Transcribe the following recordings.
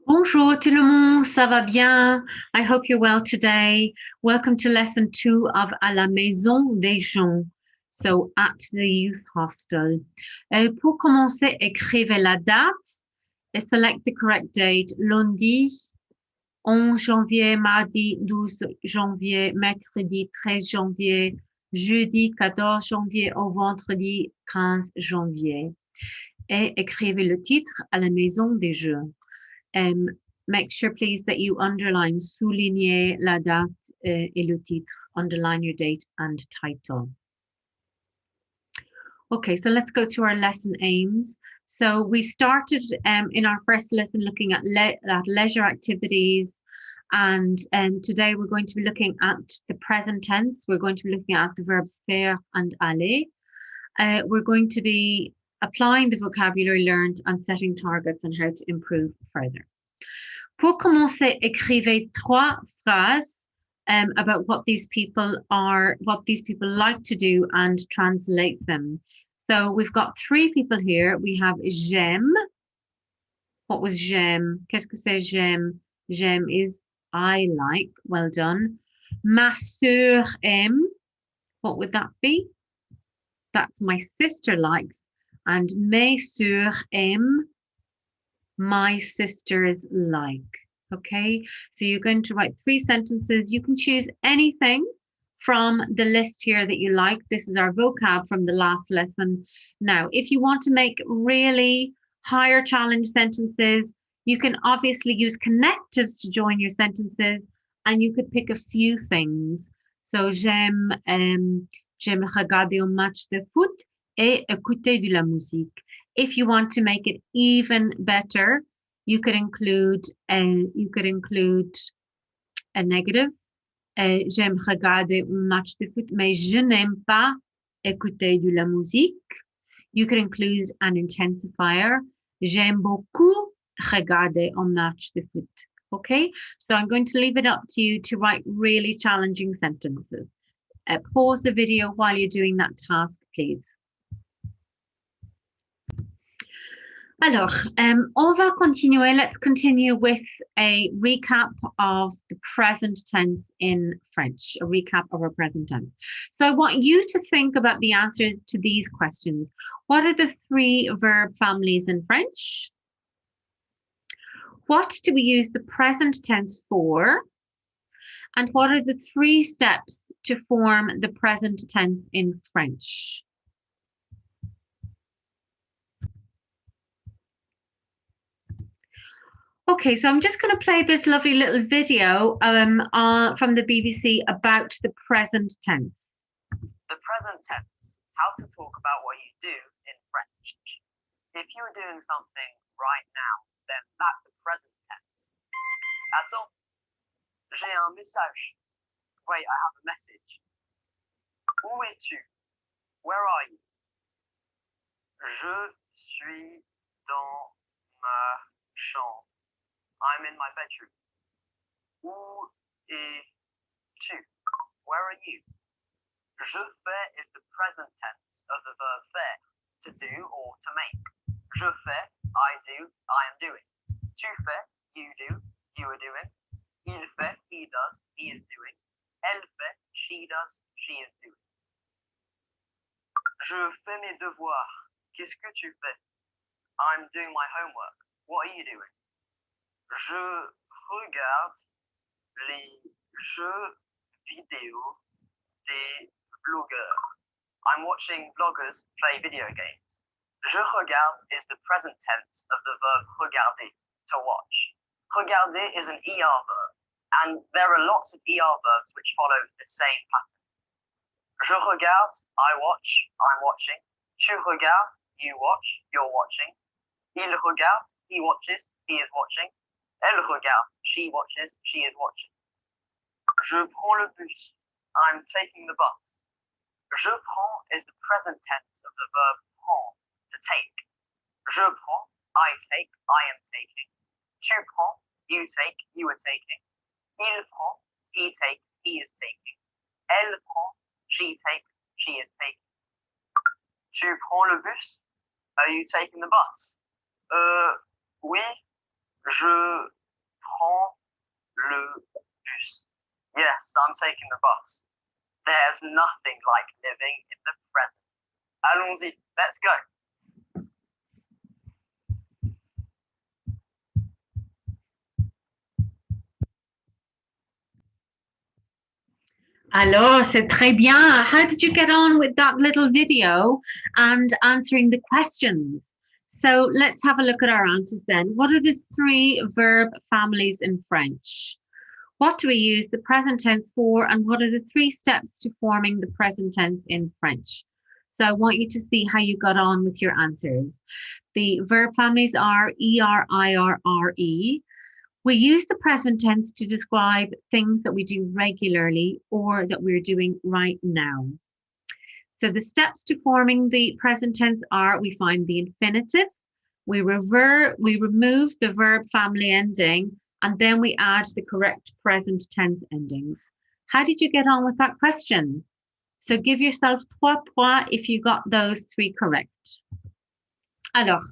Bonjour tout le monde, ça va bien? I hope you're well today. Welcome to lesson 2 of À la Maison des Jeunes, so at the youth hostel. Pour commencer, écrivez la date et select the correct date. Lundi 11 janvier, mardi 12 janvier, mercredi 13 janvier, jeudi 14 janvier au vendredi 15 janvier. Et écrivez le titre À la Maison des Jeunes. Make sure, please, that you underline, soulignez la date et le titre. Underline your date and title. Okay, so let's go to our lesson aims. So we started in our first lesson looking at leisure activities, and today we're going to be looking at the present tense. We're going to be looking at the verbs faire and aller. We're going to be applying the vocabulary learned and setting targets on how to improve further. Pour commencer, écrivez 3 phrases about what these people like to do and translate them. So we've got 3 people here. We have j'aime. What was j'aime? Qu'est-ce que c'est j'aime? J'aime is I like. Well done. Ma sœur aime. What would that be? That's my sister likes. And mes sœurs aiment. My sisters like. Okay, so you're going to write 3 sentences. You can choose anything from the list here that you like. This is our vocab from the last lesson. Now, if you want to make really higher challenge sentences, you can obviously use connectives to join your sentences, and you could pick a few things. So, j'aime regarder un match de foot et écouter de la musique. If you want to make it even better, you could include a negative. J'aime regarder un match de foot, mais je n'aime pas écouter de la musique. You could include an intensifier. J'aime beaucoup regarder un match de foot. Okay, so I'm going to leave it up to you to write really challenging sentences. Pause the video while you're doing that task, please. Alors, on va continuer. Let's continue with a recap of the present tense in French, a recap of our present tense. So I want you to think about the answers to these questions. What are the 3 verb families in French? What do we use the present tense for? And what are the 3 steps to form the present tense in French? Okay, so I'm just going to play this lovely little video from the BBC about the present tense. The present tense, how to talk about what you do in French. If you are doing something right now, then that's the present tense. Attends, j'ai un message. Wait, I have a message. Où es-tu? Where are you? Je suis dans ma chambre. I'm in my bedroom. Où es-tu? Where are you? Je fais is the present tense of the verb faire, to do or to make. Je fais, I do, I am doing. Tu fais, you do, you are doing. Il fait, he does, he is doing. Elle fait, she does, she is doing. Je fais mes devoirs. Qu'est-ce que tu fais? I'm doing my homework. What are you doing? Je regarde les jeux vidéo des blogueurs. I'm watching bloggers play video games. Je regarde is the present tense of the verb regarder, to watch. Regarder is an ER verb, and there are lots of ER verbs which follow the same pattern. Je regarde, I watch, I'm watching. Tu regardes, you watch, you're watching. Il regarde, he watches, he is watching. Elle regarde, she watches, she is watching. Je prends le bus, I'm taking the bus. Je prends is the present tense of the verb prendre, to take. Je prends, I take, I am taking. Tu prends, you take, you are taking. Il prend, he takes, he is taking. Elle prend, she takes, she is taking. Tu prends le bus? Are you taking the bus? Oui, je taking the bus. There's nothing like living in the present. Allons-y, let's go. Alors, c'est très bien. How did you get on with that little video and answering the questions? So let's have a look at our answers then. What are the 3 verb families in French? What do we use the present tense for, and what are the 3 steps to forming the present tense in French? So I want you to see how you got on with your answers. The verb families are E-R-I-R-R-E. We use the present tense to describe things that we do regularly or that we're doing right now. So the steps to forming the present tense are: we find the infinitive, we remove the verb family ending, and then we add the correct present tense endings. How did you get on with that question? So give yourself 3 points if you got those 3 correct. Alors,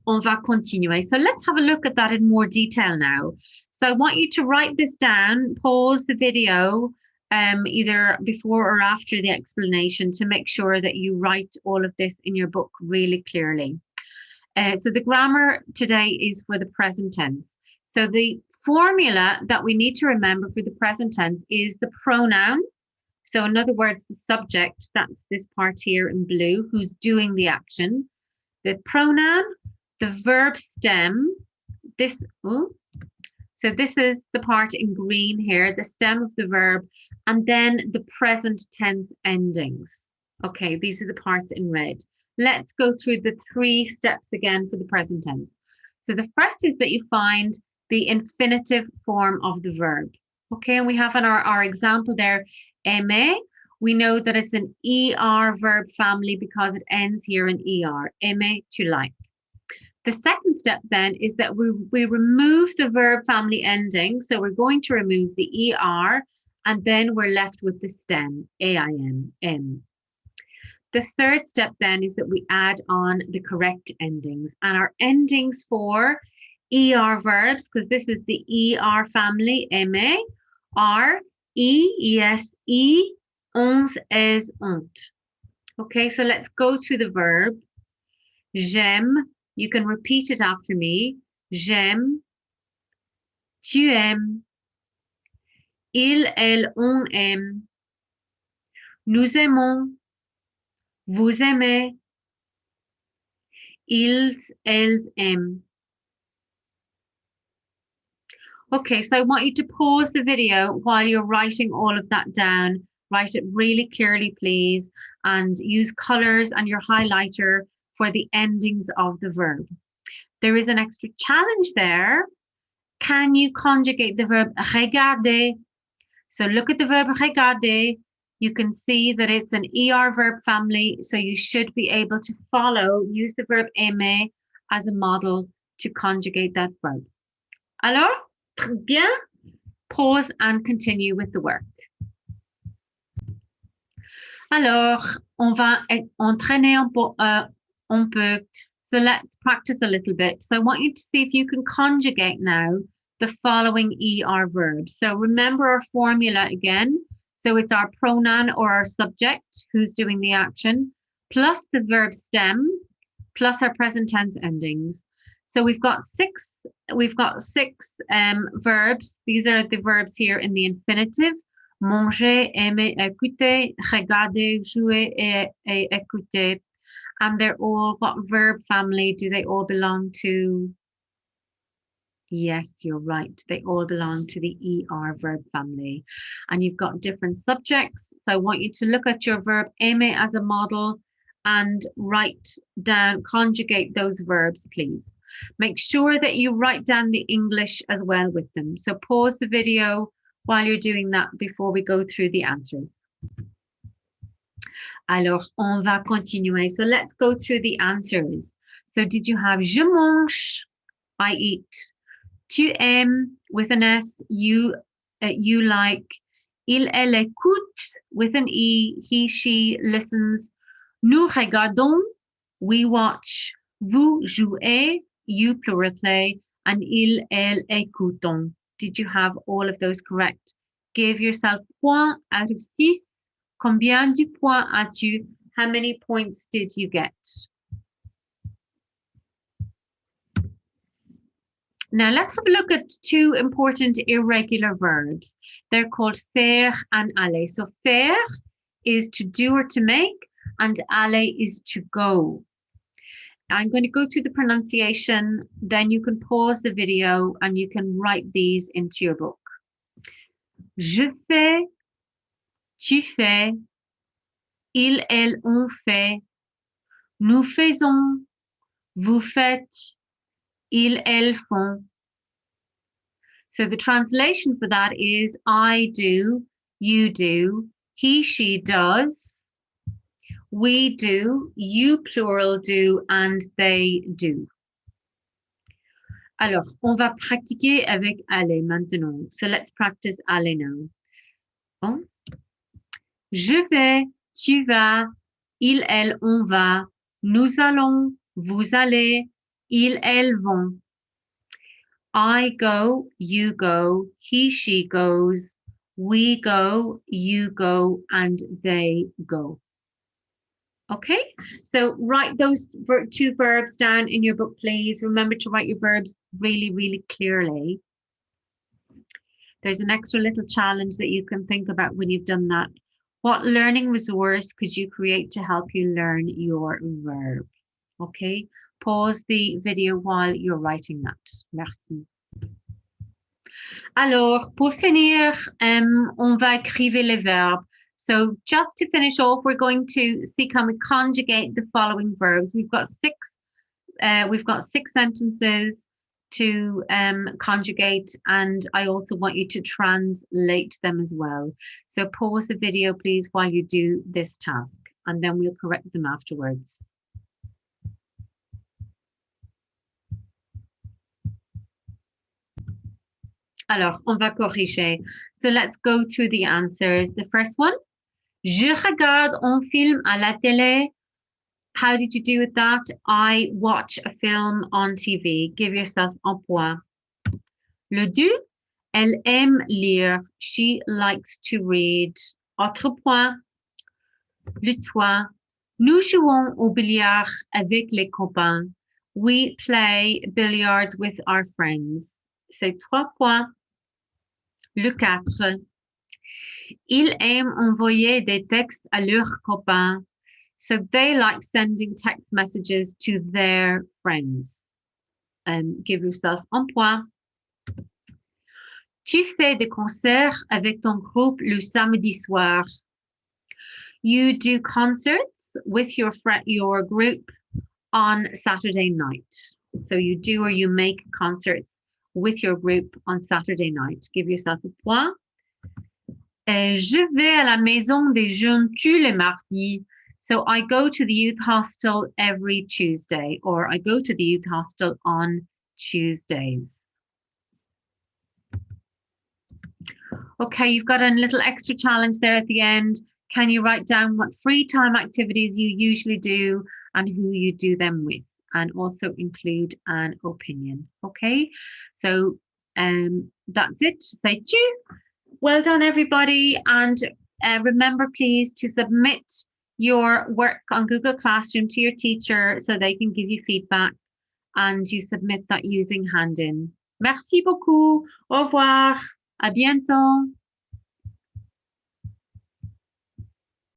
on va continuer. So let's have a look at that in more detail now. So I want you to write this down, pause the video, either before or after the explanation, to make sure that you write all of this in your book really clearly. So the grammar today is for the present tense. So the formula that we need to remember for the present tense is the pronoun. So in other words, the subject, that's this part here in blue, who's doing the action. The pronoun, the verb stem, so this is the part in green here, the stem of the verb, and then the present tense endings. Okay, these are the parts in red. Let's go through the 3 steps again for the present tense. So the first is that you find the infinitive form of the verb. Okay, and we have in our example there, aimer. We know that it's an ER verb family because it ends here in ER, aimer, to like. The second step then is that we remove the verb family ending. So we're going to remove the ER, and then we're left with the stem, AIM, M. The third step then is that we add on the correct endings, and our endings for ER verbs, because this is the ER family, aimer, are yes, ons, es, ont. Okay, so let's go through the verb. J'aime, you can repeat it after me. J'aime, tu aimes, il, elle, on aime, nous aimons, vous aimez, ils, elles aiment. Okay, so I want you to pause the video while you're writing all of that down. Write it really clearly, please, and use colors and your highlighter for the endings of the verb. There is an extra challenge there. Can you conjugate the verb regarder? So look at the verb regarder. You can see that it's an ER verb family, so you should be able to follow, use the verb aimer as a model to conjugate that verb. Alors, très bien. Pause and continue with the work. Alors, on va entraîner un peu. So let's practice a little bit. So I want you to see if you can conjugate now the following ER verbs. So remember our formula again. So it's our pronoun or our subject who's doing the action, plus the verb stem, plus our present tense endings. So we've got six verbs. These are the verbs here in the infinitive. Manger, aimer, écouter, regarder, jouer, et écouter. And they're all, what verb family do they all belong to? Yes, you're right. They all belong to the ER verb family. And you've got different subjects. So I want you to look at your verb aimer as a model and write down, conjugate those verbs, please. Make sure that you write down the English as well with them. So pause the video while you're doing that before we go through the answers. Alors, on va continuer. So let's go through the answers. So did you have je mange, I eat. Tu aimes, with an S, you like. Il, elle écoute, with an E, he, she listens. Nous regardons, we watch. Vous jouez, you plural play. And il, elle écoutent. Did you have all of those correct? Give yourself point out of 6. Combien de points as-tu? How many points did you get? Now let's have a look at two important irregular verbs. They're called faire and aller. So faire is to do or to make, and aller is to go. I'm going to go through the pronunciation, then you can pause the video and you can write these into your book. Je fais, tu fais, ils, elles, on fait, nous faisons, vous faites, ils, elles font. So the translation for that is I do, you do, he, she does, we do, you plural do, and they do. Alors, on va pratiquer avec aller maintenant. So let's practice aller now. Bon. Je vais, tu vas, il, elle, on va, nous allons, vous allez, ils, elles vont. I go, you go, he, she goes, we go, you go, and they go. Okay, so write those two verbs down in your book, please. Remember to write your verbs really, really clearly. There's an extra little challenge that you can think about when you've done that. What learning resource could you create to help you learn your verb? Okay, pause the video while you're writing that. Merci. Alors, pour finir, on va écrire les verbes. So just to finish off, we're going to see can we conjugate the following verbs. We've got six sentences to conjugate, and I also want you to translate them as well. So pause the video, please, while you do this task, and then we'll correct them afterwards. Alors, on va corriger. So let's go through the answers. The first one, je regarde un film à la télé. How did you do with that? I watch a film on TV. Give yourself un point. Le 2, elle aime lire. She likes to read. Autre point. Le 3, nous jouons au billard avec les copains. We play billiards with our friends. C'est 3 points. Le 4, ils aiment envoyer des textes à leurs copains. So they like sending text messages to their friends. Give yourself un point. Tu fais des concerts avec ton groupe le samedi soir. You do concerts with your group on Saturday night. So you do or you make concerts with your group on Saturday night. Give yourself a point. Je vais à la Maison des Jeunes tous les mardis. So I go to the youth hostel every Tuesday, or I go to the youth hostel on Tuesdays. Okay, you've got a little extra challenge there at the end. Can you write down what free time activities you usually do and who you do them with? And also include an opinion. Okay, so that's it. Say tschüss. Well done, everybody. And remember, please, to submit your work on Google Classroom to your teacher so they can give you feedback, and you submit that using Hand-In. Merci beaucoup. Au revoir. À bientôt.